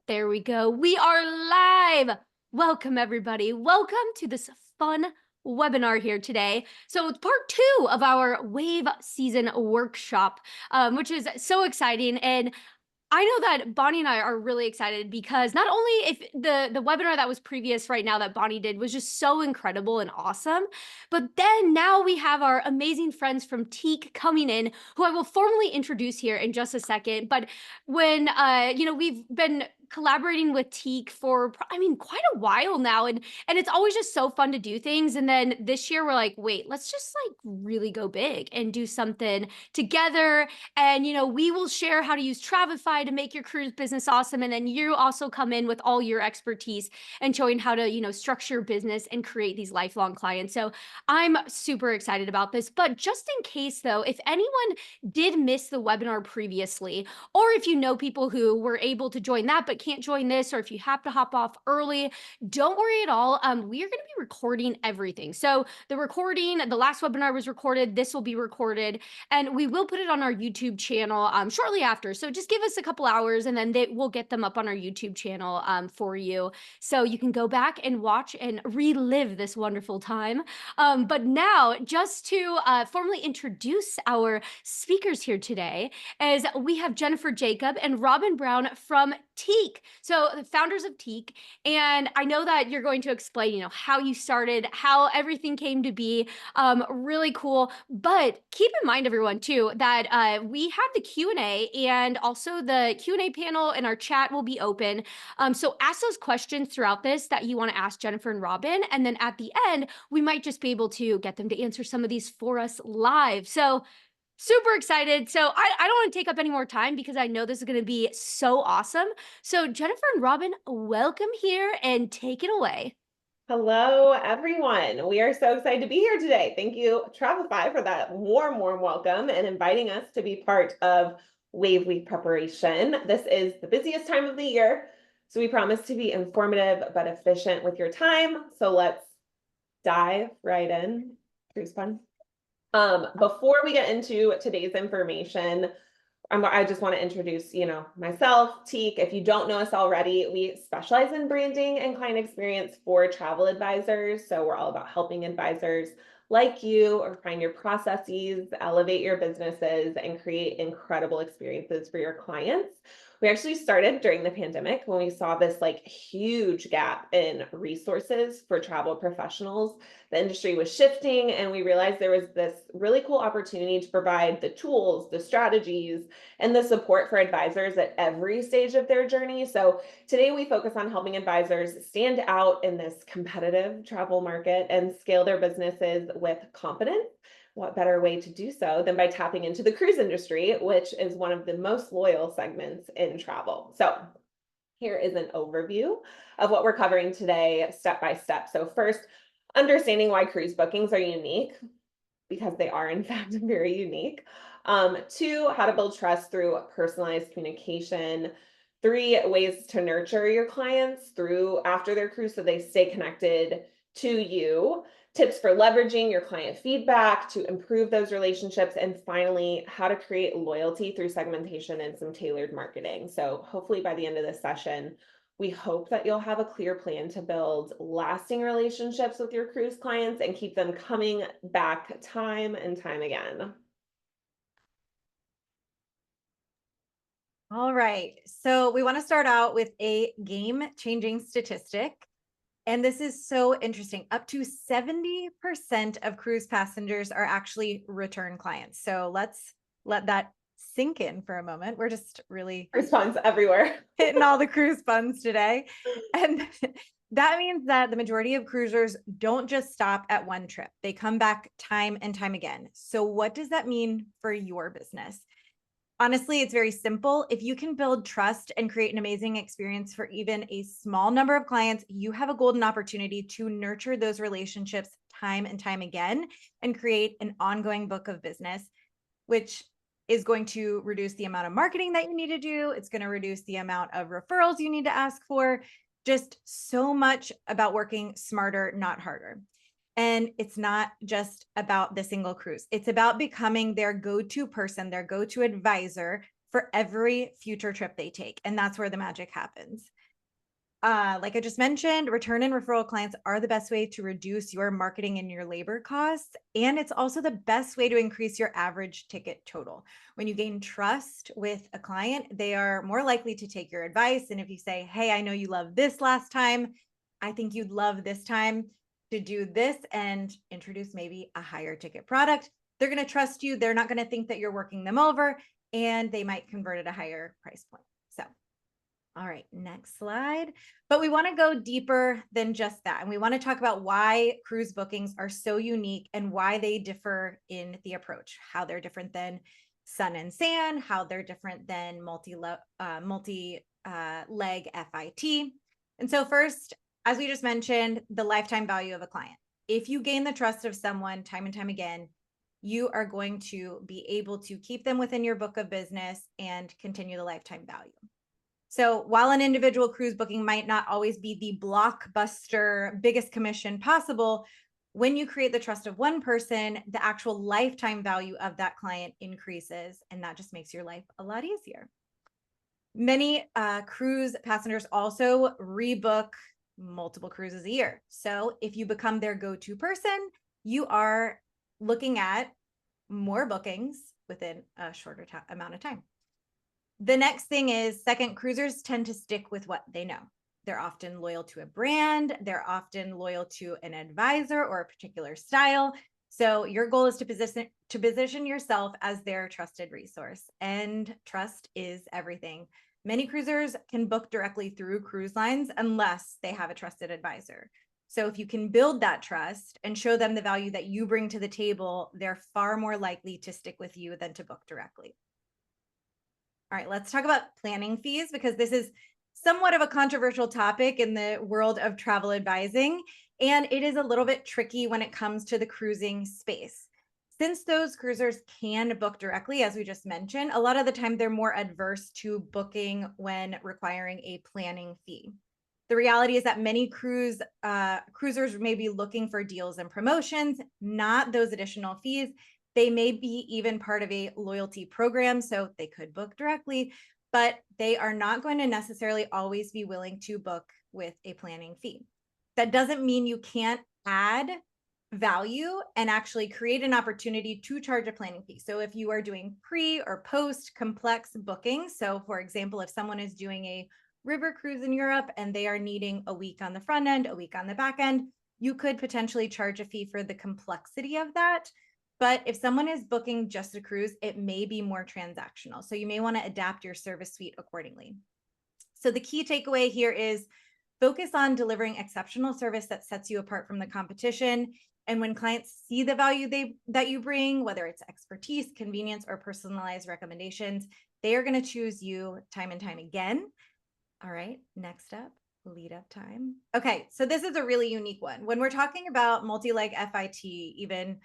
There we go. We are live. Welcome, everybody. Welcome to this fun webinar here today. So it's part 2 of our Wave Season Workshop, which is so exciting. And I know that Bonnie and I are really excited because not only if the webinar that was previous right now that Bonnie did was just so incredible and awesome, but then now we have our amazing friends from Tique coming in, who I will formally introduce here in just a second. But when we've been collaborating with Tique for quite a while now, and it's always just so fun to do things. And then this year we're like, wait, let's just like really go big and do something together. And, we will share how to use Travefy to make your cruise business awesome. And then you also come in with all your expertise and showing how to, structure your business and create these lifelong clients. So I'm super excited about this. But just in case, though, if anyone did miss the webinar previously, or if you know people who were able to join that but can't join this, or if you have to hop off early, don't worry at all. We are going to be recording everything. So the last webinar was recorded. This will be recorded, and we will put it on our YouTube channel shortly after. So just give us a couple hours, and then we'll get them up on our YouTube channel for you, so you can go back and watch and relive this wonderful time. But now, just to formally introduce our speakers here today, is we have Jennifer Jacob and Robin Brown from Tique. So the founders of Tique. And I know that you're going to explain, how you started, how everything came to be. Really cool. But keep in mind, everyone, too, that we have the Q&A, and also the Q&A panel and our chat will be open. So ask those questions throughout this that you want to ask Jennifer and Robin. And then at the end, we might just be able to get them to answer some of these for us live. So super excited. So I don't want to take up any more time because I know this is going to be so awesome. So Jennifer and Robin, welcome here and take it away. Hello, everyone. We are so excited to be here today. Thank you, Travefy, for that warm welcome and inviting us to be part of Wave Week preparation. This is the busiest time of the year, so we promise to be informative but efficient with your time. So let's dive right in. Cruise fun. Before we get into today's information, I just want to introduce, myself, Tique. If you don't know us already, we specialize in branding and client experience for travel advisors. So we're all about helping advisors like you refine your processes, elevate your businesses, and create incredible experiences for your clients. We actually started during the pandemic when we saw this huge gap in resources for travel professionals. The industry was shifting, and we realized there was this really cool opportunity to provide the tools, the strategies, and the support for advisors at every stage of their journey. So today we focus on helping advisors stand out in this competitive travel market and scale their businesses with confidence. What better way to do so than by tapping into the cruise industry, which is one of the most loyal segments in travel. So here is an overview of what we're covering today, step by step. So first, understanding why cruise bookings are unique, because they are in fact very unique. 2, how to build trust through personalized communication. 3, ways to nurture your clients through after their cruise so they stay connected to you. Tips for leveraging your client feedback to improve those relationships. And finally, how to create loyalty through segmentation and some tailored marketing. So hopefully by the end of this session, we hope that you'll have a clear plan to build lasting relationships with your cruise clients and keep them coming back time and time again. All right, so we want to start out with a game-changing statistic. And this is so interesting. Up to 70% of cruise passengers are actually return clients. So let's let that sink in for a moment. We're just really cruise funds everywhere, hitting all the cruise funds today. And that means that the majority of cruisers don't just stop at one trip. They come back time and time again. So what does that mean for your business? Honestly, it's very simple. If you can build trust and create an amazing experience for even a small number of clients, you have a golden opportunity to nurture those relationships time and time again and create an ongoing book of business, which is going to reduce the amount of marketing that you need to do. It's going to reduce the amount of referrals you need to ask for. Just so much about working smarter, not harder. And it's not just about the single cruise. It's about becoming their go-to person, their go-to advisor for every future trip they take. And that's where the magic happens. Like I just mentioned, return and referral clients are the best way to reduce your marketing and your labor costs. And it's also the best way to increase your average ticket total. When you gain trust with a client, they are more likely to take your advice. And if you say, hey, I know you loved this last time, I think you'd love this time to do this and introduce maybe a higher ticket product, they're going to trust you. They're not going to think that you're working them over, and they might convert at a higher price point. So all right, next slide. But we want to go deeper than just that. And we want to talk about why cruise bookings are so unique and why they differ in the approach, how they're different than sun and sand, how they're different than multi-leg FIT. And so first, as we just mentioned, the lifetime value of a client. If you gain the trust of someone time and time again, you are going to be able to keep them within your book of business and continue the lifetime value. So while an individual cruise booking might not always be the blockbuster, biggest commission possible, when you create the trust of one person, the actual lifetime value of that client increases, and that just makes your life a lot easier. Many cruise passengers also rebook multiple cruises a year. So if you become their go-to person, you are looking at more bookings within a shorter amount of time. The next thing is, second, cruisers tend to stick with what they know. They're often loyal to a brand. They're often loyal to an advisor or a particular style. So your goal is to position yourself as their trusted resource, and trust is everything. Many cruisers can book directly through cruise lines unless they have a trusted advisor. So if you can build that trust and show them the value that you bring to the table, they're far more likely to stick with you than to book directly. All right, let's talk about planning fees, because this is somewhat of a controversial topic in the world of travel advising, and it is a little bit tricky when it comes to the cruising space. Since those cruisers can book directly, as we just mentioned, a lot of the time they're more adverse to booking when requiring a planning fee. The reality is that many cruisers may be looking for deals and promotions, not those additional fees. They may be even part of a loyalty program, so they could book directly, but they are not going to necessarily always be willing to book with a planning fee. That doesn't mean you can't add value and actually create an opportunity to charge a planning fee. So if you are doing pre or post complex bookings, so for example, if someone is doing a river cruise in Europe and they are needing a week on the front end, a week on the back end, you could potentially charge a fee for the complexity of that. But if someone is booking just a cruise, it may be more transactional. So you may want to adapt your service suite accordingly. So the key takeaway here is focus on delivering exceptional service that sets you apart from the competition. And when clients see the value that you bring, whether it's expertise, convenience, or personalized recommendations, they are going to choose you time and time again. All right, next up, lead up time. Okay, so this is a really unique one. When we're talking about multi-leg FIT, even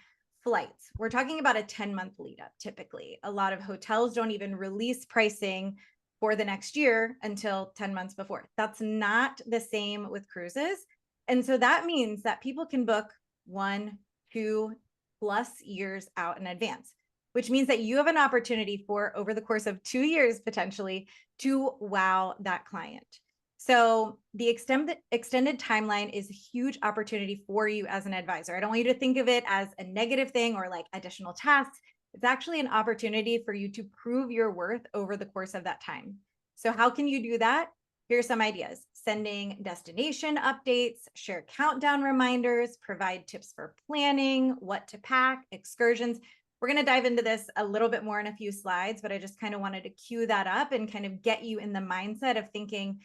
flights, we're talking about a 10-month lead up typically. A lot of hotels don't even release pricing for the next year until 10 months before. That's not the same with cruises. And so that means that people can book 1, 2+ years out in advance, which means that you have an opportunity for, over the course of 2 years, potentially, to wow that client. So the extended timeline is a huge opportunity for you as an advisor. I don't want you to think of it as a negative thing or like additional tasks. It's actually an opportunity for you to prove your worth over the course of that time. So how can you do that? Here's some ideas: sending destination updates, share countdown reminders, provide tips for planning, what to pack, excursions. We're going to dive into this a little bit more in a few slides, but I just kind of wanted to cue that up and kind of get you in the mindset of thinking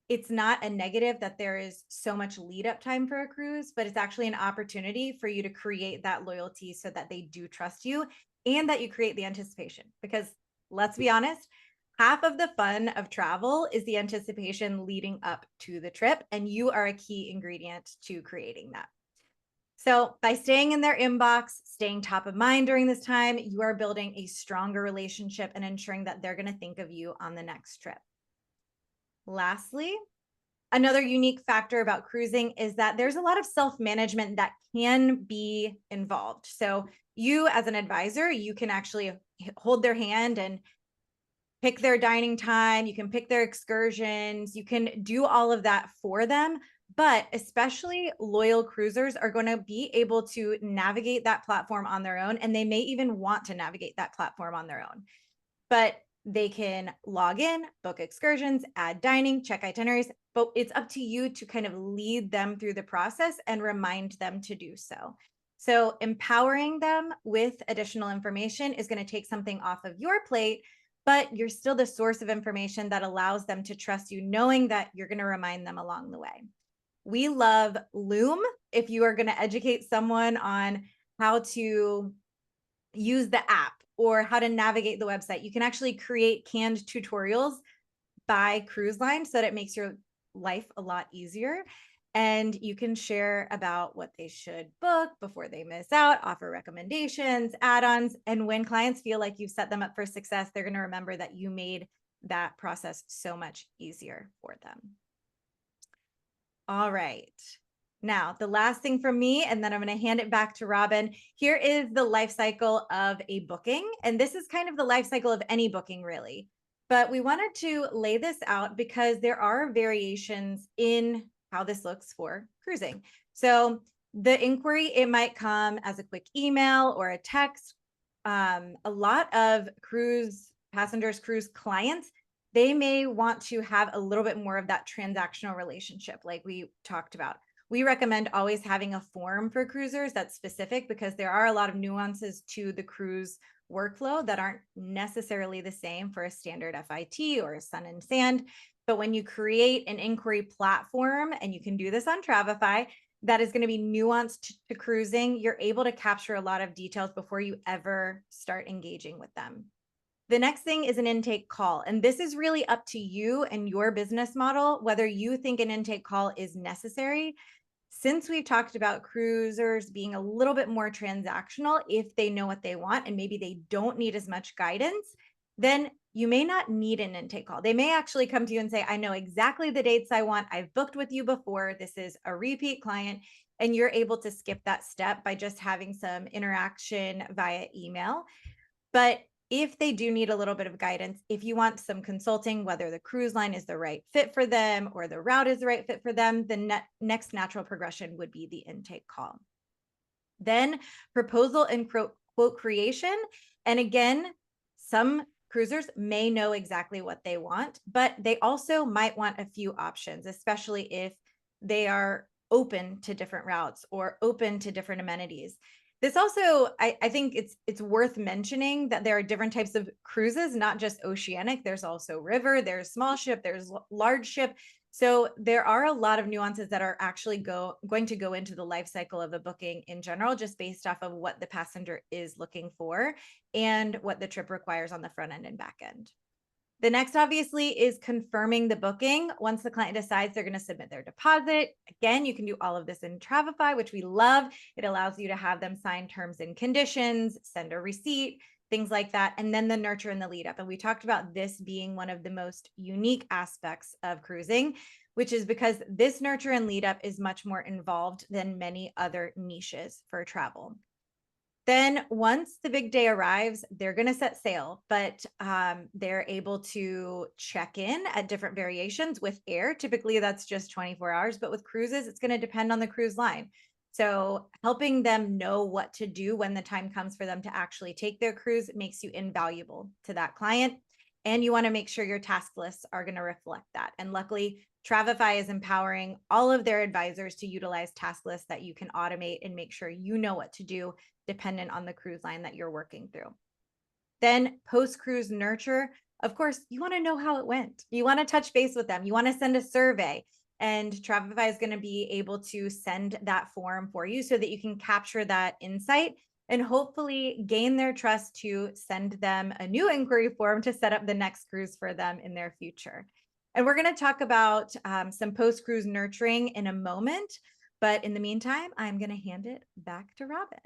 it's not a negative that there is so much lead up time for a cruise, but it's actually an opportunity for you to create that loyalty so that they do trust you and that you create the anticipation. Because let's be honest, half of the fun of travel is the anticipation leading up to the trip, and you are a key ingredient to creating that. So by staying in their inbox, staying top of mind during this time, you are building a stronger relationship and ensuring that they're going to think of you on the next trip. Lastly, another unique factor about cruising is that there's a lot of self-management that can be involved. So you as an advisor, you can actually hold their hand and pick their dining time, you can pick their excursions, you can do all of that for them. But especially loyal cruisers are going to be able to navigate that platform on their own, and they may even want to navigate that platform on their own. But they can log in, book excursions, add dining, check itineraries, but it's up to you to kind of lead them through the process and remind them to do so. So empowering them with additional information is going to take something off of your plate, but you're still the source of information that allows them to trust you, knowing that you're going to remind them along the way. We love Loom. If you are going to educate someone on how to use the app or how to navigate the website, you can actually create canned tutorials by cruise line so that it makes your life a lot easier. And you can share about what they should book before they miss out, offer recommendations, add-ons. And when clients feel like you've set them up for success, they're going to remember that you made that process so much easier for them. All right. Now, the last thing from me, and then I'm going to hand it back to Robin. Here is the life cycle of a booking. And this is kind of the life cycle of any booking, really. But we wanted to lay this out because there are variations in how this looks for cruising. So the inquiry, it might come as a quick email or a text. A lot of cruise passengers, cruise clients, they may want to have a little bit more of that transactional relationship like we talked about. We recommend always having a form for cruisers that's specific because there are a lot of nuances to the cruise workflow that aren't necessarily the same for a standard FIT or a Sun and Sand. But when you create an inquiry platform, and you can do this on Travefy, that is going to be nuanced to cruising, you're able to capture a lot of details before you ever start engaging with them. The next thing is an intake call. And this is really up to you and your business model, whether you think an intake call is necessary. Since we've talked about cruisers being a little bit more transactional, if they know what they want and maybe they don't need as much guidance, then you may not need an intake call. They may actually come to you and say, I know exactly the dates I want. I've booked with you before. This is a repeat client. And you're able to skip that step by just having some interaction via email. But if they do need a little bit of guidance, if you want some consulting, whether the cruise line is the right fit for them or the route is the right fit for them, the next natural progression would be the intake call. Then proposal and quote creation. And again, some cruisers may know exactly what they want, but they also might want a few options, especially if they are open to different routes or open to different amenities. This also, I think it's worth mentioning that there are different types of cruises, not just oceanic. There's also river, there's small ship, there's large ship. So there are a lot of nuances that are actually going to go into the life cycle of a booking in general, just based off of what the passenger is looking for and what the trip requires on the front end and back end. The next, obviously, is confirming the booking. Once the client decides they're going to submit their deposit, again, you can do all of this in Travefy, which we love. It allows you to have them sign terms and conditions, send a receipt, things like that, and then the nurture and the lead up. And we talked about this being one of the most unique aspects of cruising, which is because this nurture and lead up is much more involved than many other niches for travel. Then once the big day arrives, they're going to set sail, but they're able to check in at different variations. With air, typically that's just 24 hours, but with cruises, it's going to depend on the cruise line. So helping them know what to do when the time comes for them to actually take their cruise makes you invaluable to that client. And you want to make sure your task lists are going to reflect that. And luckily, Travefy is empowering all of their advisors to utilize task lists that you can automate and make sure you know what to do dependent on the cruise line that you're working through. Then post-cruise nurture, of course, you want to know how it went. You want to touch base with them. You want to send a survey, and Travefy is going to be able to send that form for you so that you can capture that insight and hopefully gain their trust to send them a new inquiry form to set up the next cruise for them in their future. And we're going to talk about some post-cruise nurturing in a moment. But in the meantime, I'm going to hand it back to Robin.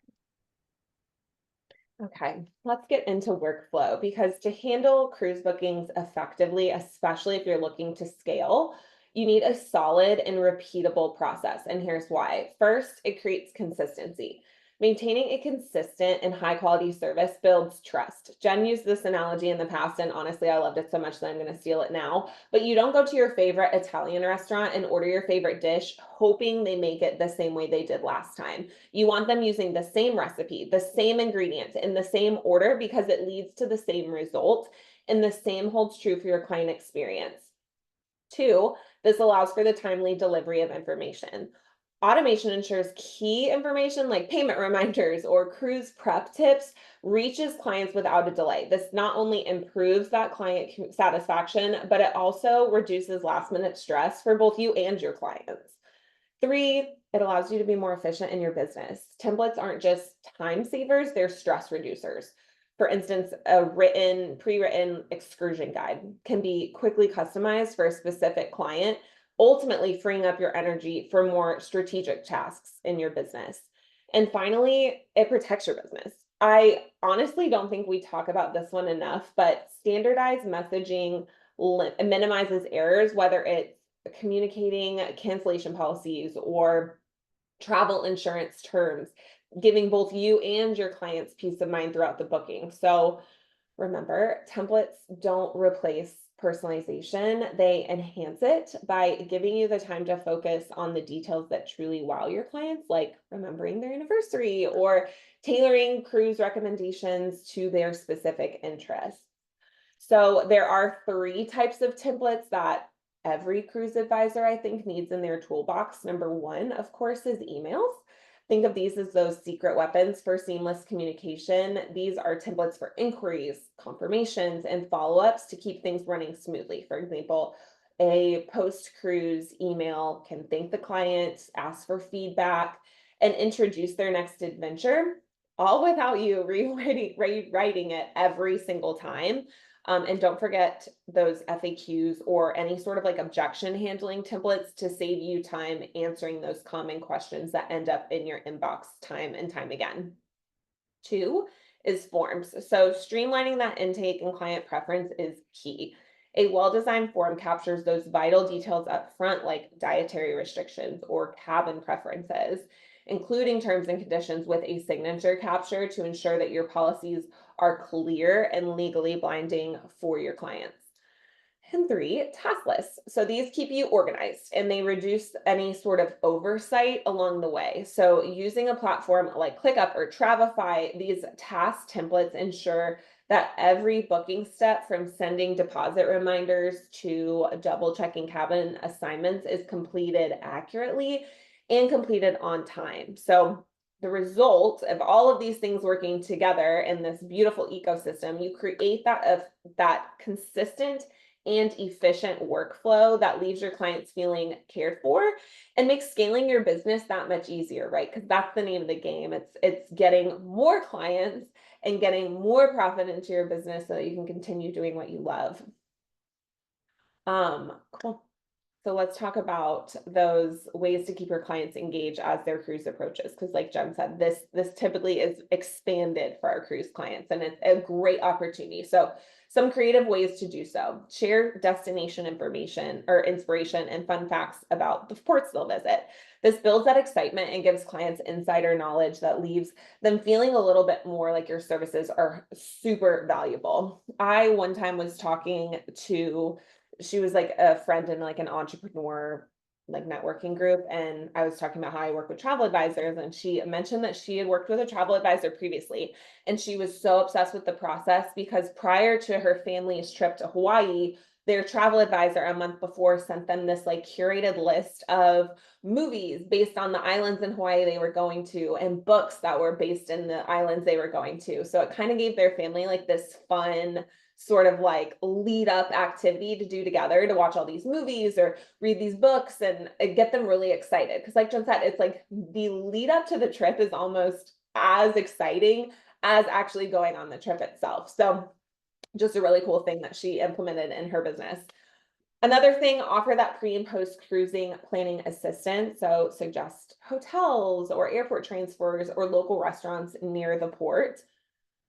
Okay, let's get into workflow, because to handle cruise bookings effectively, especially if you're looking to scale, you need a solid and repeatable process. And here's why. First, it creates consistency. Maintaining a consistent and high quality service builds trust. Jen used this analogy in the past, and honestly, I loved it so much that I'm going to steal it now. But you don't go to your favorite Italian restaurant and order your favorite dish hoping they make it the same way they did last time. You want them using the same recipe, the same ingredients, in the same order because it leads to the same result. And the same holds true for your client experience. 2, this allows for the timely delivery of information. Automation ensures key information like payment reminders or cruise prep tips reaches clients without a delay. This not only improves that client satisfaction, but it also reduces last minute stress for both you and your clients. 3, it allows you to be more efficient in your business. Templates aren't just time savers, they're stress reducers. For instance, a pre-written excursion guide can be quickly customized for a specific client, ultimately freeing up your energy for more strategic tasks in your business. And finally, it protects your business. I honestly don't think we talk about this one enough, but standardized messaging minimizes errors, whether it's communicating cancellation policies or travel insurance terms, giving both you and your clients peace of mind throughout the booking. So remember, templates don't replace personalization, they enhance it by giving you the time to focus on the details that truly wow your clients, like remembering their anniversary or tailoring cruise recommendations to their specific interests. So there are 3 types of templates that every cruise advisor, I think, needs in their toolbox. Number 1, of course, is emails. Think of these as those secret weapons for seamless communication. These are templates for inquiries, confirmations, and follow-ups to keep things running smoothly. For example, a post-cruise email can thank the client, ask for feedback, and introduce their next adventure, all without you rewriting it every single time. And don't forget those FAQs or any sort of like objection handling templates to save you time answering those common questions that end up in your inbox time and time again. 2 is forms. So streamlining that intake and client preference is key. A well-designed form captures those vital details up front, like dietary restrictions or cabin preferences, including terms and conditions with a signature capture to ensure that your policies are clear and legally binding for your clients. And 3, task lists. So these keep you organized and they reduce any sort of oversight along the way. So using a platform like ClickUp or Travefy, these task templates ensure that every booking step from sending deposit reminders to double checking cabin assignments is completed accurately and completed on time. So the result of all of these things working together in this beautiful ecosystem, you create that consistent and efficient workflow that leaves your clients feeling cared for and makes scaling your business that much easier, right? Because that's the name of the game. It's getting more clients and getting more profit into your business so that you can continue doing what you love. Cool. So let's talk about those ways to keep your clients engaged as their cruise approaches. Because like Jen said, this typically is expanded for our cruise clients and it's a great opportunity. So some creative ways to do so: share destination information or inspiration and fun facts about the ports they'll visit. This builds that excitement and gives clients insider knowledge that leaves them feeling a little bit more like your services are super valuable. I one time was talking to, she was like a friend in like an entrepreneur like networking group, and I was talking about how I work with travel advisors, and she mentioned that she had worked with a travel advisor previously and she was so obsessed with the process because prior to her family's trip to Hawaii, their travel advisor a month before sent them this like curated list of movies based on the islands in Hawaii they were going to and books that were based in the islands they were going to. So it kind of gave their family like this fun sort of like lead up activity to do together, to watch all these movies or read these books and get them really excited. Because like Jen said, it's like the lead up to the trip is almost as exciting as actually going on the trip itself. So just a really cool thing that she implemented in her business. Another thing, offer that pre and post cruising planning assistance. So suggest hotels or airport transfers or local restaurants near the port.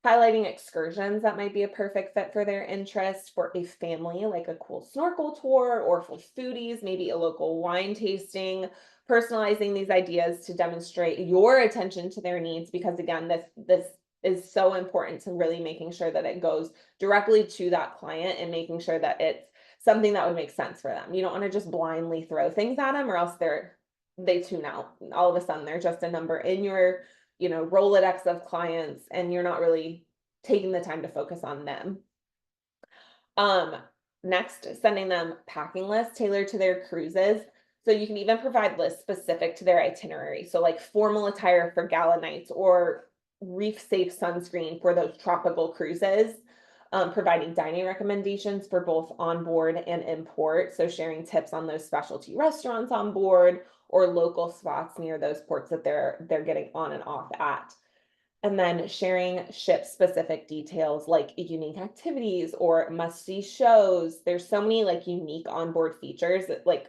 highlighting excursions that might be a perfect fit for their interest. For a family, like a cool snorkel tour, or for foodies, maybe a local wine tasting. Personalizing these ideas to demonstrate your attention to their needs, because again, this is so important to really making sure that it goes directly to that client and making sure that it's something that would make sense for them. You don't want to just blindly throw things at them, or else they tune out. All of a sudden they're just a number in your, Rolodex of clients, and you're not really taking the time to focus on them. Next, sending them packing lists tailored to their cruises. So you can even provide lists specific to their itinerary. So like formal attire for gala nights, or reef safe sunscreen for those tropical cruises. Providing dining recommendations for both onboard and import. So sharing tips on those specialty restaurants on board, or local spots near those ports that they're getting on and off at. And then sharing ship specific details like unique activities or must see shows. There's so many like unique onboard features that, like,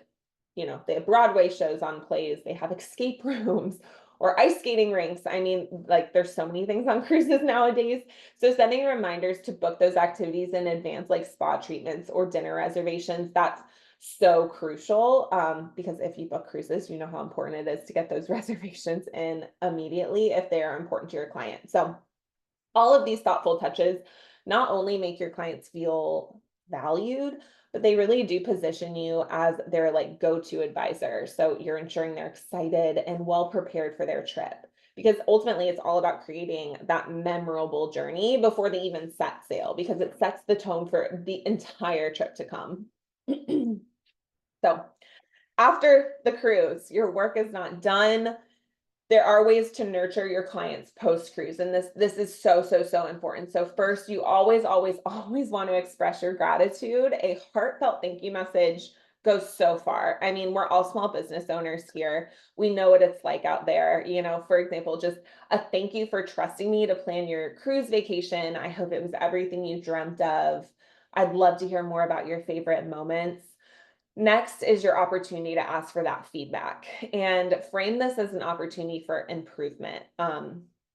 they have Broadway shows on plays, they have escape rooms or ice skating rinks. I mean, like, there's so many things on cruises nowadays. So sending reminders to book those activities in advance, like spa treatments or dinner reservations, that's so crucial, because if you book cruises, you know how important it is to get those reservations in immediately if they are important to your client. So all of these thoughtful touches not only make your clients feel valued, but they really do position you as their like go-to advisor. So you're ensuring they're excited and well prepared for their trip, because ultimately it's all about creating that memorable journey before they even set sail, because it sets the tone for the entire trip to come. So after the cruise, your work is not done. There are ways to nurture your clients post-cruise, and this is so important. So first, you always want to express your gratitude. A heartfelt thank you message goes so far. I mean, we're all small business owners here. We know what it's like out there. For example, just a thank you for trusting me to plan your cruise vacation. I hope it was everything you dreamt of. I'd love to hear more about your favorite moments. Next is your opportunity to ask for that feedback, and frame this as an opportunity for improvement.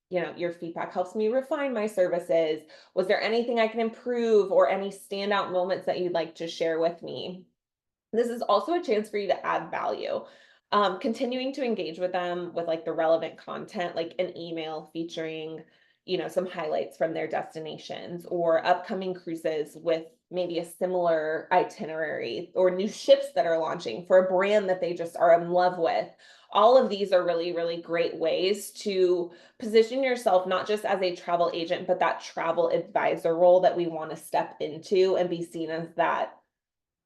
Your feedback helps me refine my services. Was there anything I can improve, or any standout moments that you'd like to share with me? This is also a chance for you to add value. Continuing to engage with them with like the relevant content, like an email featuring, some highlights from their destinations, or upcoming cruises with maybe a similar itinerary, or new ships that are launching for a brand that they just are in love with. All of these are really, really great ways to position yourself, not just as a travel agent, but that travel advisor role that we want to step into and be seen as that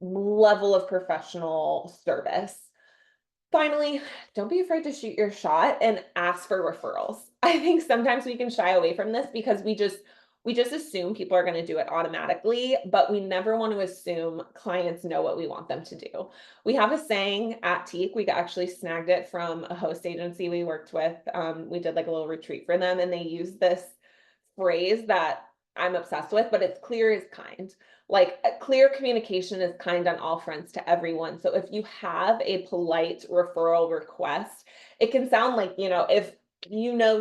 level of professional service. Finally, don't be afraid to shoot your shot and ask for referrals. I think sometimes we can shy away from this because we just assume people are going to do it automatically, but we never want to assume clients know what we want them to do. We have a saying at Tique, we actually snagged it from a host agency we worked with. We did like a little retreat for them, and they used this phrase that I'm obsessed with, but it's clear is kind. Like, clear communication is kind on all fronts to everyone. So if you have a polite referral request, it can sound like, if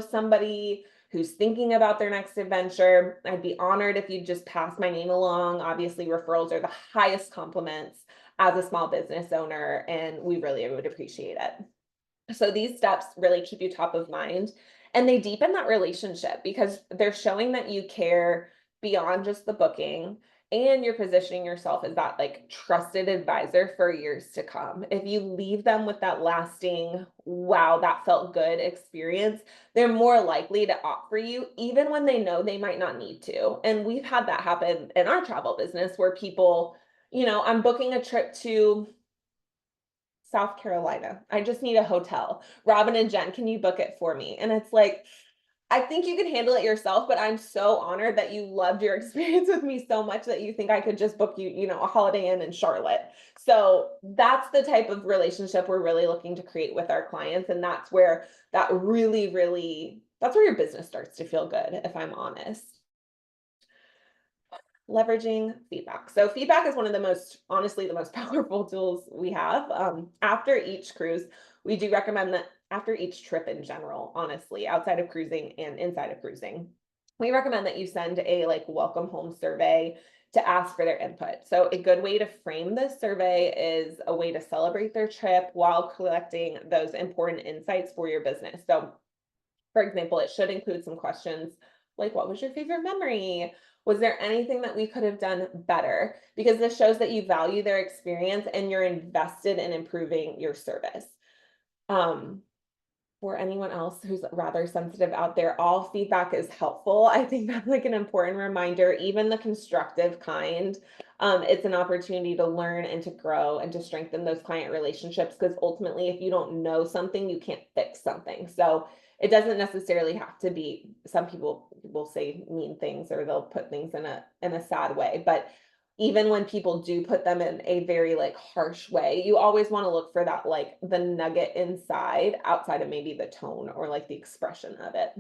somebody who's thinking about their next adventure, I'd be honored if you just pass my name along. Obviously, referrals are the highest compliments as a small business owner, and we really would appreciate it. So these steps really keep you top of mind, and they deepen that relationship because they're showing that you care beyond just the booking, and you're positioning yourself as that like trusted advisor for years to come. If you leave them with that lasting, wow, that felt good experience, they're more likely to opt for you, even when they know they might not need to. And we've had that happen in our travel business where people, I'm booking a trip to South Carolina. I just need a hotel. Robin and Jen, can you book it for me? And it's like, I think you can handle it yourself, but I'm so honored that you loved your experience with me so much that you think I could just book you, a Holiday Inn in Charlotte. So that's the type of relationship we're really looking to create with our clients. And that's where that's where your business starts to feel good, if I'm honest. Leveraging feedback. So feedback is one of the most powerful tools we have. After each cruise, we do recommend that after each trip in general, honestly, outside of cruising and inside of cruising, we recommend that you send a like welcome home survey to ask for their input. So a good way to frame this survey is a way to celebrate their trip while collecting those important insights for your business. So for example, it should include some questions like, what was your favorite memory? Was there anything that we could have done better? Because this shows that you value their experience and you're invested in improving your service. Um, for anyone else who's rather sensitive out there, all feedback is helpful. I think that's like an important reminder, even the constructive kind. It's an opportunity to learn and to grow and to strengthen those client relationships, because ultimately, if you don't know something, you can't fix something. So it doesn't necessarily have to be, some people will say mean things or they'll put things in a sad way, but even when people do put them in a very like harsh way, you always want to look for that, like the nugget inside, outside of maybe the tone or like the expression of it.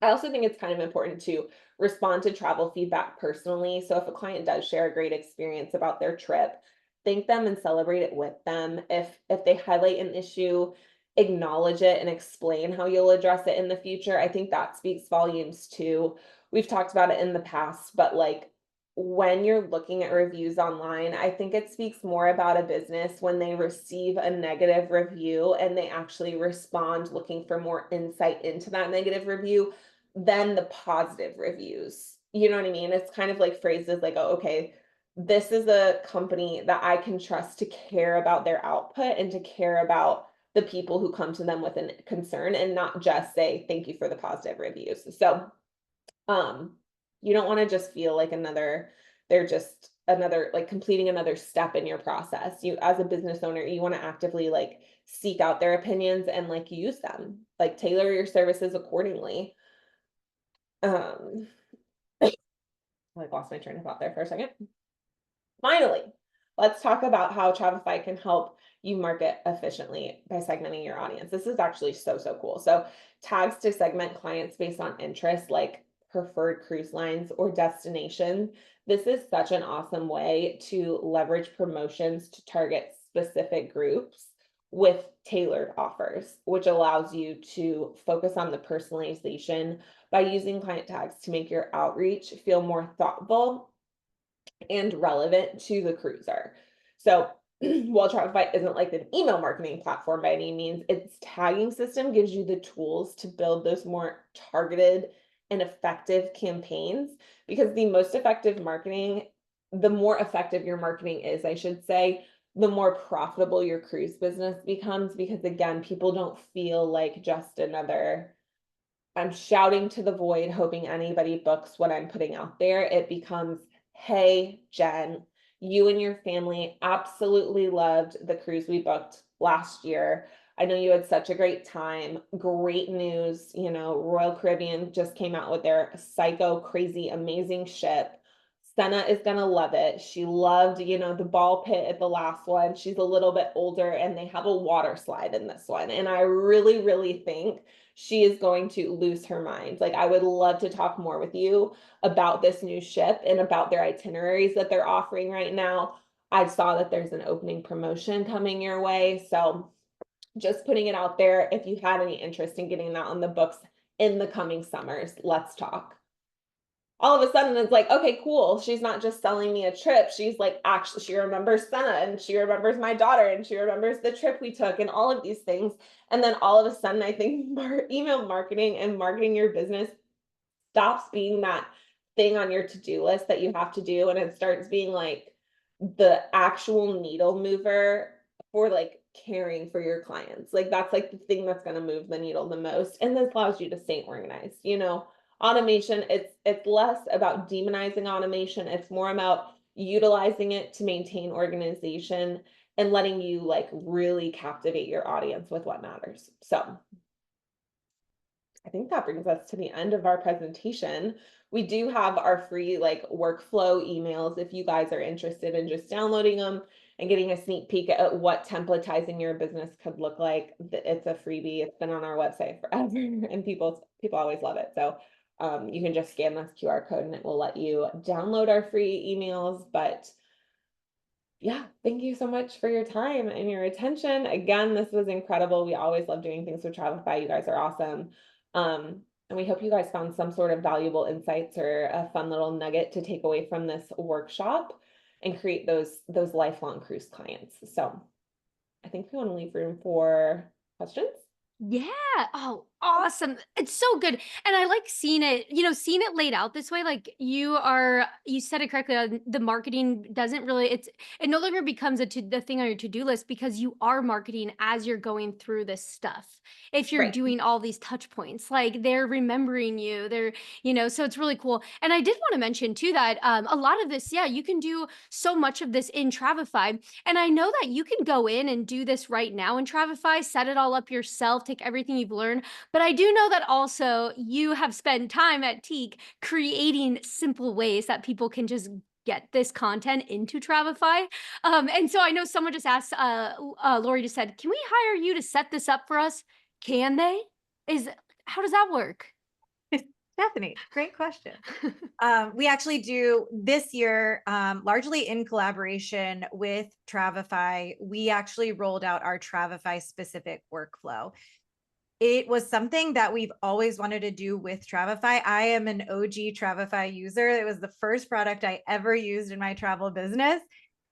I also think it's kind of important to respond to travel feedback personally. So if a client does share a great experience about their trip, thank them and celebrate it with them. If they highlight an issue, acknowledge it and explain how you'll address it in the future. I think that speaks volumes too. We've talked about it in the past, but like when you're looking at reviews online, I think it speaks more about a business when they receive a negative review and they actually respond looking for more insight into that negative review than the positive reviews. You know what I mean? It's kind of like phrases like, oh, okay, this is a company that I can trust to care about their output and to care about the people who come to them with a concern, and not just say thank you for the positive reviews. So you don't want to just feel like they're just another, like completing another step in your process. You, as a business owner, you want to actively like seek out their opinions and like use them, like tailor your services accordingly. um I like lost my train of thought there for a second. Finally, let's talk about how Shopify can help you market efficiently by segmenting your audience. This is actually so cool. So tags to segment clients based on interest, like preferred cruise lines or destination. This is such an awesome way to leverage promotions to target specific groups with tailored offers, which allows you to focus on the personalization by using client tags to make your outreach feel more thoughtful and relevant to the cruiser. So while Shopify isn't like an email marketing platform by any means, its tagging system gives you the tools to build those more targeted and effective campaigns, because the most effective marketing, the more effective your marketing is, I should say, the more profitable your cruise business becomes, because again, people don't feel like just another, I'm shouting to the void, hoping anybody books what I'm putting out there. It becomes, hey, Jen, you and your family absolutely loved the cruise we booked last year. I know you had such a great time. Great news. You know, Royal Caribbean just came out with their psycho, crazy, amazing ship. Senna is going to love it. She loved, you know, the ball pit at the last one. She's a little bit older and they have a water slide in this one. And I really think she is going to lose her mind. Like, I would love to talk more with you about this new ship and about their itineraries that they're offering right now. I saw that there's an opening promotion coming your way. So just putting it out there. If you had any interest in getting that on the books in the coming summers, let's talk. All of a sudden it's like, okay, cool. She's not just selling me a trip. She's like, actually, she remembers Senna and she remembers my daughter and she remembers the trip we took and all of these things. And then all of a sudden, I think email marketing and marketing your business stops being that thing on your to-do list that you have to do. And it starts being like the actual needle mover for like caring for your clients. Like that's like the thing that's going to move the needle the most. And this allows you to stay organized. You know, automation, it's less about demonizing automation. It's more about utilizing it to maintain organization and letting you like really captivate your audience with what matters. So I think that brings us to the end of our presentation. We do have our free like workflow emails if you guys are interested in just downloading them and getting a sneak peek at what templatizing your business could look like. It's a freebie. It's been on our website forever and people always love it. So you can just scan this QR code and it will let you download our free emails. But yeah, thank you so much for your time and your attention. Again, this was incredible. We always love doing things with Shopify. You guys are awesome. And we hope you guys found some sort of valuable insights or a fun little nugget to take away from this workshop and create those lifelong cruise clients. So I think we want to leave room for questions. Yeah. Oh, awesome. It's so good. And I like seeing it, seeing it laid out this way. Like you said it correctly. The marketing doesn't really, it no longer becomes the thing on your to-do list because you are marketing as you're going through this stuff. If you're Right. doing all these touch points, like they're remembering you, so it's really cool. And I did want to mention too that a lot of this, yeah, you can do so much of this in Travefy. And I know that you can go in and do this right now in Travefy, set it all up yourself, take everything you've learned. But I do know that also you have spent time at Tique creating simple ways that people can just get this content into Travefy. And so I know someone just asked, Lori just said, can we hire you to set this up for us? Can they? How does that work? Stephanie, great question. We actually do this year, largely in collaboration with Travefy. We actually rolled out our Travefy specific workflow. It was something that we've always wanted to do with Travefy. I am an OG Travefy user. It was the first product I ever used in my travel business.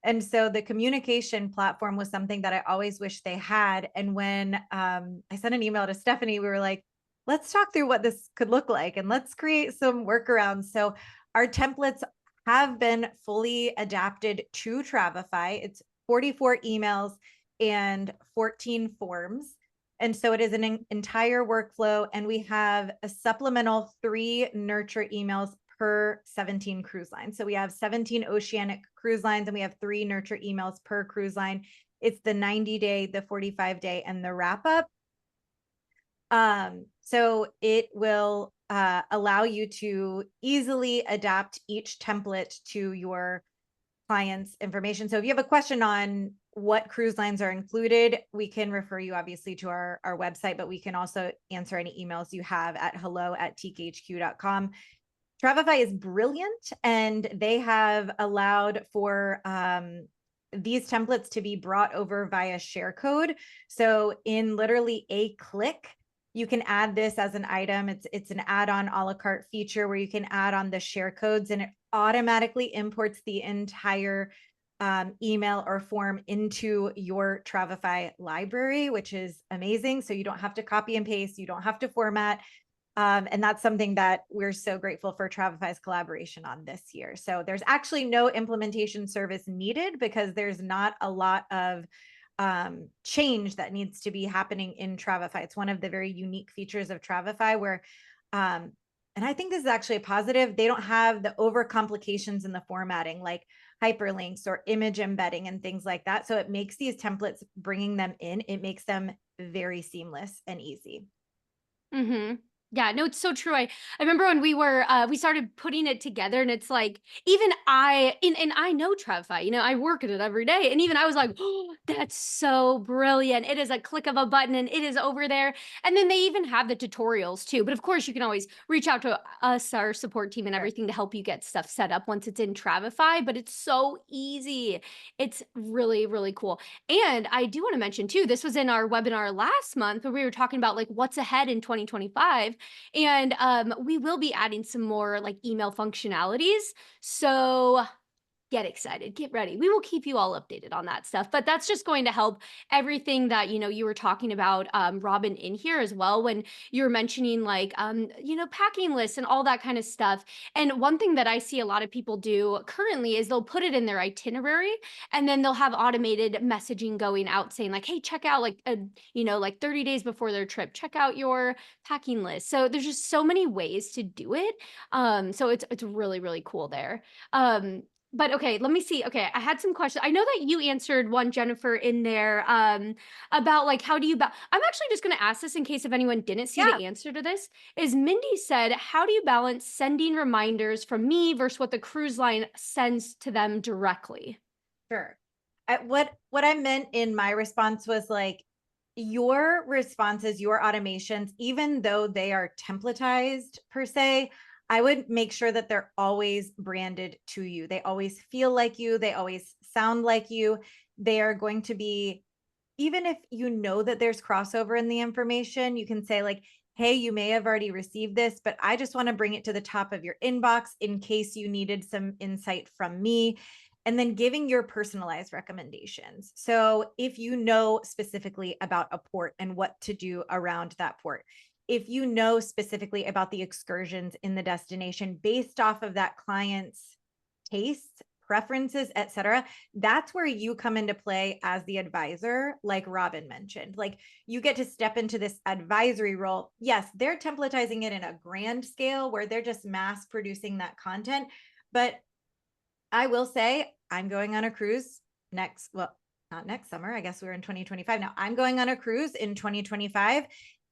And so the communication platform was something that I always wished they had. And when I sent an email to Stephanie, we were like, let's talk through what this could look like and let's create some workarounds. So our templates have been fully adapted to Travefy. It's 44 emails and 14 forms. And so it is an entire workflow, and we have a supplemental 3 nurture emails per 17 cruise lines. So we have 17 oceanic cruise lines and we have 3 nurture emails per cruise line. It's the 90-day, the 45-day, and the wrap up. So it will allow you to easily adapt each template to your clients' information. So if you have a question on what cruise lines are included, we can refer you obviously to our website, but we can also answer any emails you have at hello@tiquehq.com. Travefy is brilliant, and they have allowed for these templates to be brought over via share code. So in literally a click, you can add this as an item. It's an add-on a la carte feature where you can add on the share codes, and it automatically imports the entire email or form into your Travefy library, which is amazing. So you don't have to copy and paste, you don't have to format. And that's something that we're so grateful for Travefy's collaboration on this year. So there's actually no implementation service needed because there's not a lot of change that needs to be happening in Travefy. It's one of the very unique features of Travefy where, and I think this is actually a positive, they don't have the overcomplications in the formatting like hyperlinks or image embedding and things like that. So it makes these templates, bringing them in, it makes them very seamless and easy. Mm-hmm. Yeah, no, it's so true. I remember when we started putting it together, and it's like, even and I know Travefy, I work at it every day. And even I was like, oh, that's so brilliant. It is a click of a button and it is over there. And then they even have the tutorials too. But of course, you can always reach out to us, our support team and everything to help you get stuff set up once it's in Travefy. But it's so easy. It's really, really cool. And I do want to mention too, this was in our webinar last month where we were talking about like what's ahead in 2025. And we will be adding some more like email functionalities. So get excited, get ready. We will keep you all updated on that stuff, but that's just going to help everything that, you were talking about, Robin, in here as well, when you were mentioning like, packing lists and all that kind of stuff. And one thing that I see a lot of people do currently is they'll put it in their itinerary, and then they'll have automated messaging going out saying like, hey, check out like, like 30 days before their trip, check out your packing list. So there's just so many ways to do it. So it's really, really cool there. But okay, let me see. Okay, I had some questions. I know that you answered one, Jennifer, in there about like, how do you I'm actually just going to ask this in case if anyone didn't see the answer to this. Is Mindy said, how do you balance sending reminders from me versus what the cruise line sends to them directly? Sure. What I meant in my response was like, your responses, your automations, even though they are templatized per se, I would make sure that they're always branded to you. They always feel like you. They always sound like you. They are going to be, even if you know that there's crossover in the information, you can say like, hey, you may have already received this, but I just want to bring it to the top of your inbox in case you needed some insight from me. And then giving your personalized recommendations. So if you know specifically about a port and what to do around that port, if you know specifically about the excursions in the destination based off of that client's tastes, preferences, etc., that's where you come into play as the advisor, like Robin mentioned. Like, you get to step into this advisory role. Yes, they're templatizing it in a grand scale where they're just mass producing that content. But I will say, I'm going on a cruise not next summer. I guess we're in 2025 now. I'm going on a cruise in 2025.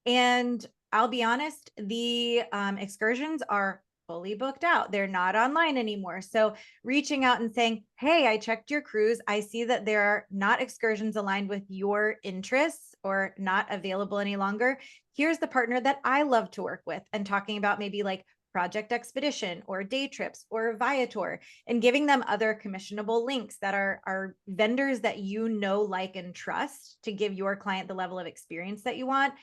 And I'll be honest, the excursions are fully booked out. They're not online anymore. So reaching out and saying, hey, I checked your cruise. I see that there are not excursions aligned with your interests or not available any longer. Here's the partner that I love to work with, and talking about maybe like Project Expedition or Day Trips or Viator, and giving them other commissionable links that are vendors that you know, like, and trust to give your client the level of experience that you want.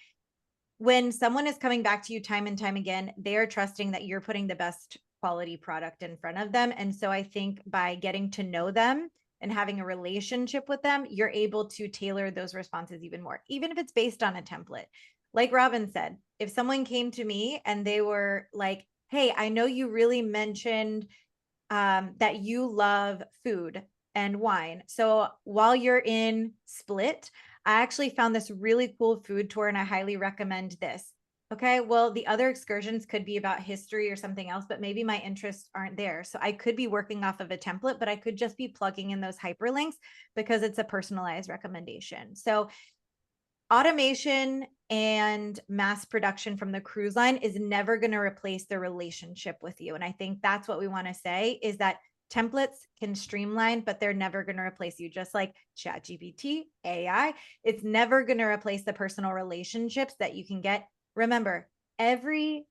When someone is coming back to you time and time again, they are trusting that you're putting the best quality product in front of them. And so I think by getting to know them and having a relationship with them, you're able to tailor those responses even more, even if it's based on a template. Like Robin said, if someone came to me and they were like, hey, I know you really mentioned that you love food and wine. So while you're in Split, I actually found this really cool food tour and I highly recommend this. Okay, well, the other excursions could be about history or something else, but maybe my interests aren't there. So I could be working off of a template, but I could just be plugging in those hyperlinks because it's a personalized recommendation. So automation and mass production from the cruise line is never going to replace the relationship with you. And I think that's what we want to say, is that templates can streamline, but they're never going to replace you. Just like ChatGPT, AI, it's never going to replace the personal relationships that you can get. Remember, every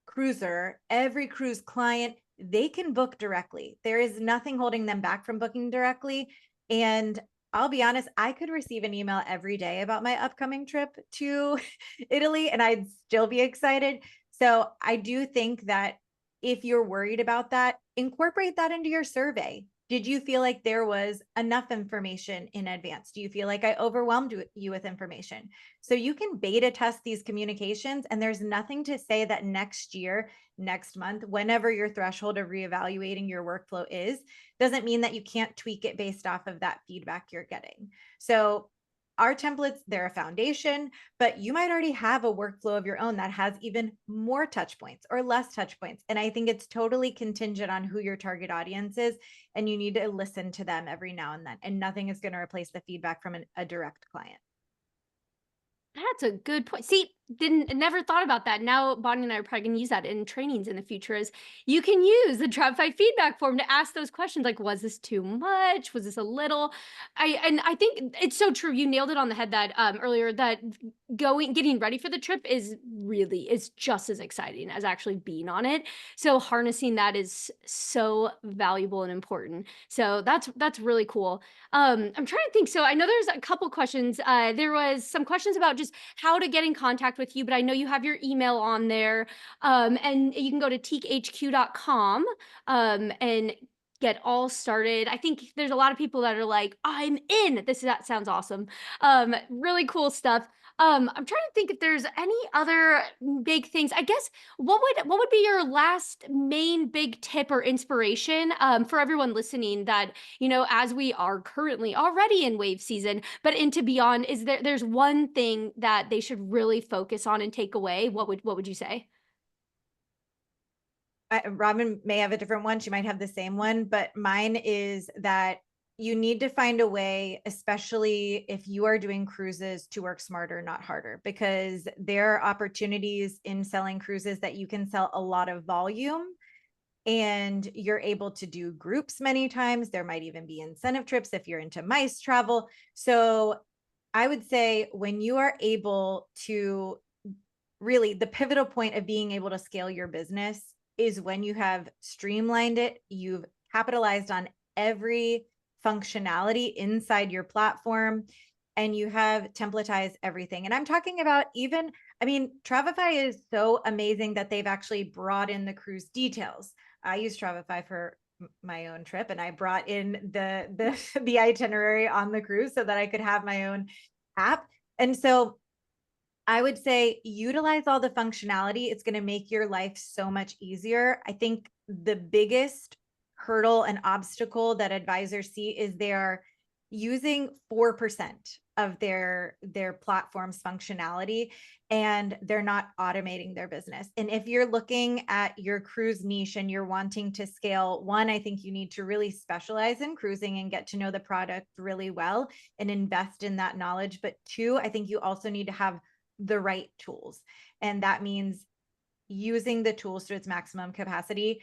cruiser, every cruise client, they can book directly. There is nothing holding them back from booking directly. And I'll be honest, I could receive an email every day about my upcoming trip to Italy and I'd still be excited. So I do think that if you're worried about that, incorporate that into your survey. Did you feel like there was enough information in advance? Do you feel like I overwhelmed you with information? So you can beta test these communications, and there's nothing to say that next year, next month, whenever your threshold of reevaluating your workflow is, doesn't mean that you can't tweak it based off of that feedback you're getting. So our templates, they're a foundation, but you might already have a workflow of your own that has even more touch points or less touch points. And I think it's totally contingent on who your target audience is. And you need to listen to them every now and then. And nothing is going to replace the feedback from a direct client. That's a good point. See, never thought about that. Now Bonnie and I are probably gonna use that in trainings in the future. Is you can use the Travify feedback form to ask those questions like, was this too much? Was this a little? I think it's so true. You nailed it on the head that earlier, that getting ready for the trip is just as exciting as actually being on it. So harnessing that is so valuable and important. So that's really cool. I'm trying to think. So I know there's a couple questions. There was some questions about just how to get in contact with you, but I know you have your email on there. And you can go to teakhq.com and get all started. I think there's a lot of people that are like, I'm in. That sounds awesome. Really cool stuff. I'm trying to think if there's any other big things. I guess what would be your last main big tip or inspiration for everyone listening, that as we are currently already in wave season, but into beyond, there's one thing that they should really focus on and take away? What would you say? Robin may have a different one. She might have the same one, but mine is that you need to find a way, especially if you are doing cruises, to work smarter, not harder, because there are opportunities in selling cruises that you can sell a lot of volume and you're able to do groups many times. There might even be incentive trips if you're into MICE travel. So I would say, when you are able to, really, the pivotal point of being able to scale your business is when you have streamlined it, you've capitalized on every functionality inside your platform. and you have templatized everything. And I'm talking about even, I mean, Travefy is so amazing that they've actually brought in the cruise details. I use Travefy for my own trip, and I brought in the itinerary on the cruise so that I could have my own app. And so I would say utilize all the functionality. It's going to make your life so much easier. I think the biggest hurdle and obstacle that advisors see is they're using 4% of their platform's functionality, and they're not automating their business. And if you're looking at your cruise niche and you're wanting to scale, one, I think you need to really specialize in cruising and get to know the product really well and invest in that knowledge. But two, I think you also need to have the right tools. And that means using the tools to its maximum capacity.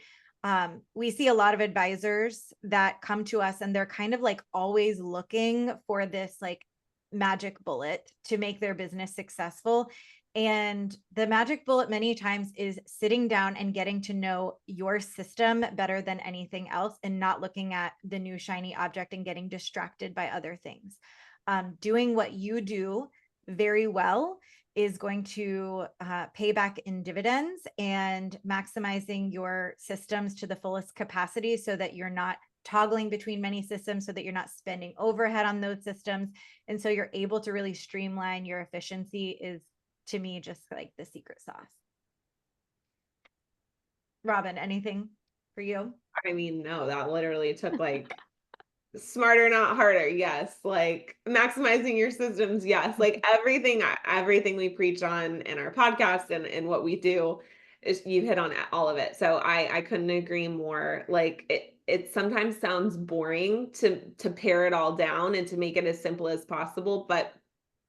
We see a lot of advisors that come to us and they're kind of like always looking for this like magic bullet to make their business successful. And the magic bullet many times is sitting down and getting to know your system better than anything else, and not looking at the new shiny object and getting distracted by other things. Doing what you do very well is going to pay back in dividends, and maximizing your systems to the fullest capacity so that you're not toggling between many systems, so that you're not spending overhead on those systems. And so you're able to really streamline your efficiency is, to me, just like the secret sauce. Robin, anything for you? I mean, no, that literally took like smarter, not harder. Yes. Like maximizing your systems. Yes. Like everything we preach on in our podcast and what we do is, you hit on all of it. So I couldn't agree more. Like it sometimes sounds boring to pare it all down and to make it as simple as possible, but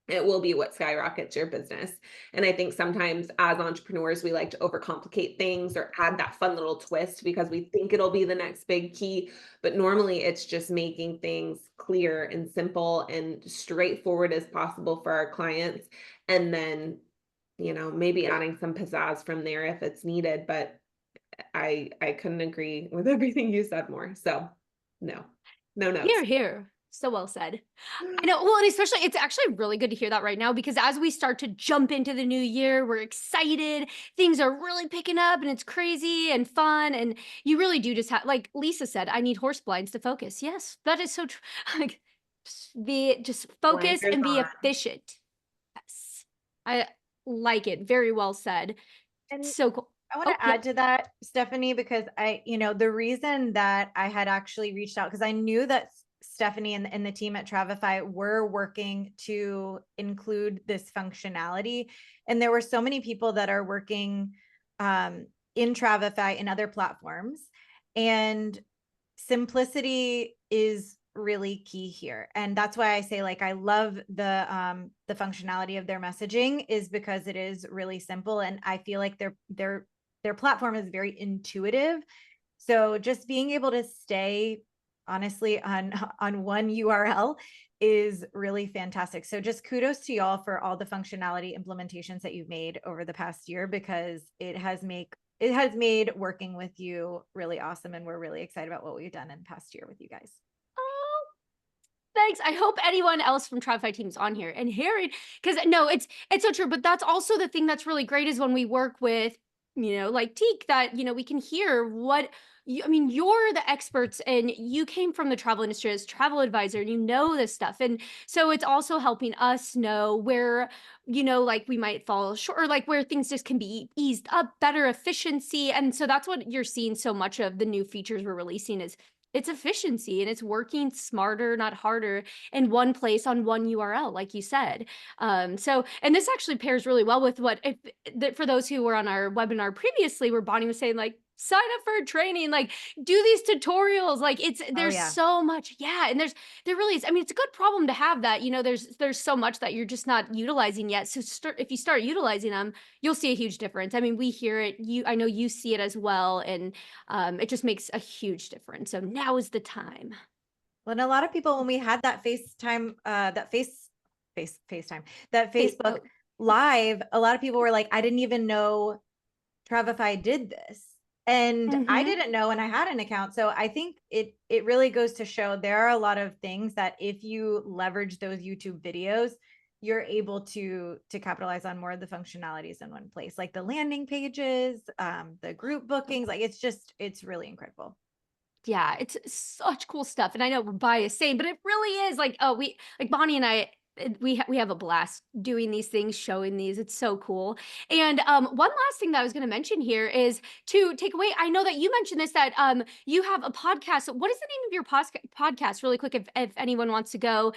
it will be what skyrockets your business. And I think sometimes as entrepreneurs, we like to overcomplicate things or add that fun little twist because we think it'll be the next big key. But normally it's just making things clear and simple and straightforward as possible for our clients. And then, maybe adding some pizzazz from there if it's needed. But I couldn't agree with everything you said more. So no notes. Here. So well said. I know. Well, and especially, it's actually really good to hear that right now, because as we start to jump into the new year, we're excited. Things are really picking up and it's crazy and fun. And you really do just have, like Lisa said, I need horse blinds to focus. Yes, that is so true. Like, just focus Blinders and be on. efficient. Yes. I like it. Very well said. And So cool. I want to yeah. add to that, Stephanie, because the reason that I had actually reached out, because I knew that Stephanie and the team at Travefy were working to include this functionality. And there were so many people that are working in Travefy and other platforms. And simplicity is really key here. And that's why I say, like, I love the functionality of their messaging, is because it is really simple. And I feel like their platform is very intuitive. So just being able to stay honestly on one URL is really fantastic. So just kudos to y'all for all the functionality implementations that you've made over the past year, because it has made working with you really awesome. And we're really excited about what we've done in the past year with you guys. Oh, thanks. I hope anyone else from Travefy team's on here and hearing, because no, it's so true. But that's also the thing that's really great, is when we work with, like Tique, that, we can hear what you're the experts, and you came from the travel industry as travel advisor, and you know this stuff. And so it's also helping us know where, like we might fall short, or like where things just can be eased up, better efficiency. And so that's what you're seeing so much of the new features we're releasing, is it's efficiency, and it's working smarter, not harder, in one place on one URL, like you said. And this actually pairs really well with for those who were on our webinar previously, where Bonnie was saying, like, sign up for training, like do these tutorials. Like there's so much. Yeah. And there really is. I mean, it's a good problem to have that, there's so much that you're just not utilizing yet. So if you start utilizing them, you'll see a huge difference. I mean, we hear it, I know you see it as well. And it just makes a huge difference. So now is the time. Well, and a lot of people, when we had that FaceTime, that Facebook Live, a lot of people were like, I didn't even know Travefy did this. And I Mhm. didn't know, and I had an account. So I think it really goes to show there are a lot of things that if you leverage those YouTube videos, you're able to capitalize on more of the functionalities in one place, like the landing pages, the group bookings. Like it's really incredible. Yeah, it's such cool stuff, and I know we're biased saying, but it really is like, oh, we like Bonnie and I, we have a blast doing these things, showing these. It's so cool. And one last thing that I was going to mention here is to take away. I know that you mentioned this that you have a podcast. What is the name of your podcast? Really quick, if anyone wants to go,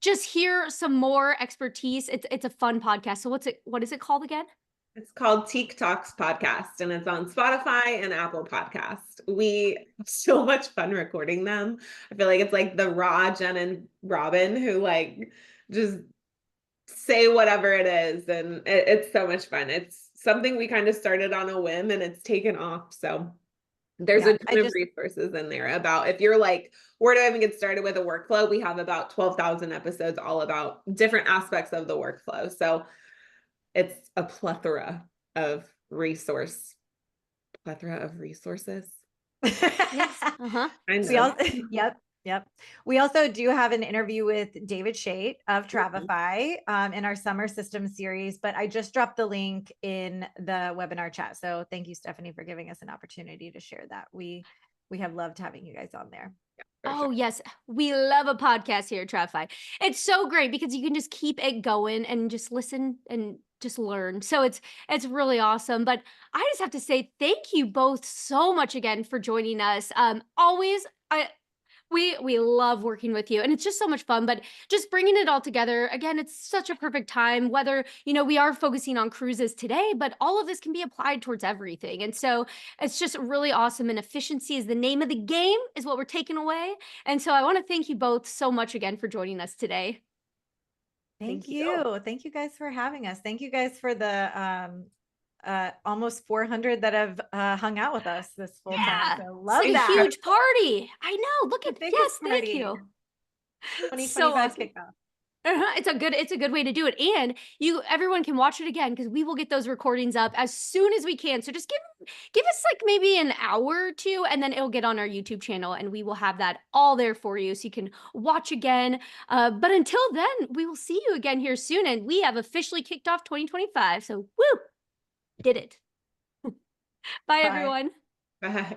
just hear some more expertise. It's a fun podcast. So what is it called again? It's called Tique Talks Podcast, and it's on Spotify and Apple Podcast. We have so much fun recording them. I feel like it's like the raw Jen and Robin who like just say whatever it is, and it's so much fun. It's something we kind of started on a whim, and it's taken off. So there's Yeah, a I ton of just resources in there about if you're like, where do I even get started with a workflow? We have about 12,000 episodes all about different aspects of the workflow. So it's a of resource, plethora of resources. Yes. Uh-huh. Kind we of. also yep. We also do have an interview with David Shate of Mhm. Travify in our summer system series, but I just dropped the link in the webinar chat. So thank you, Stephanie, for giving us an opportunity to share that. We have loved having you guys on there. For Oh, sure. yes. We love a podcast here at Travify. It's so great because you can just keep it going and just listen and just learn. So it's really awesome. But I just have to say thank you both so much again for joining us. Always I we love working with you and it's just so much fun, but just bringing it all together again, it's such a perfect time whether, we are focusing on cruises today, but all of this can be applied towards everything. And so it's just really awesome and efficiency is the name of the game is what we're taking away. And so I want to thank you both so much again for joining us today. Thank Thank you. you. Thank you guys for having us. Thank you guys for the almost 400 that have hung out with us this full time. Yeah. So It's love like a that. huge party. I know. Look The at biggest yes, thank party. you. So 2025 awesome. kickoff. It's a good way to do it. And everyone can watch it again because we will get those recordings up as soon as we can. So just give us like maybe an hour or two and then it'll get on our YouTube channel and we will have that all there for you so you can watch again. But until then, we will see you again here soon. And we have officially kicked off 2025. So woo, did it. Bye Bye. everyone. Bye.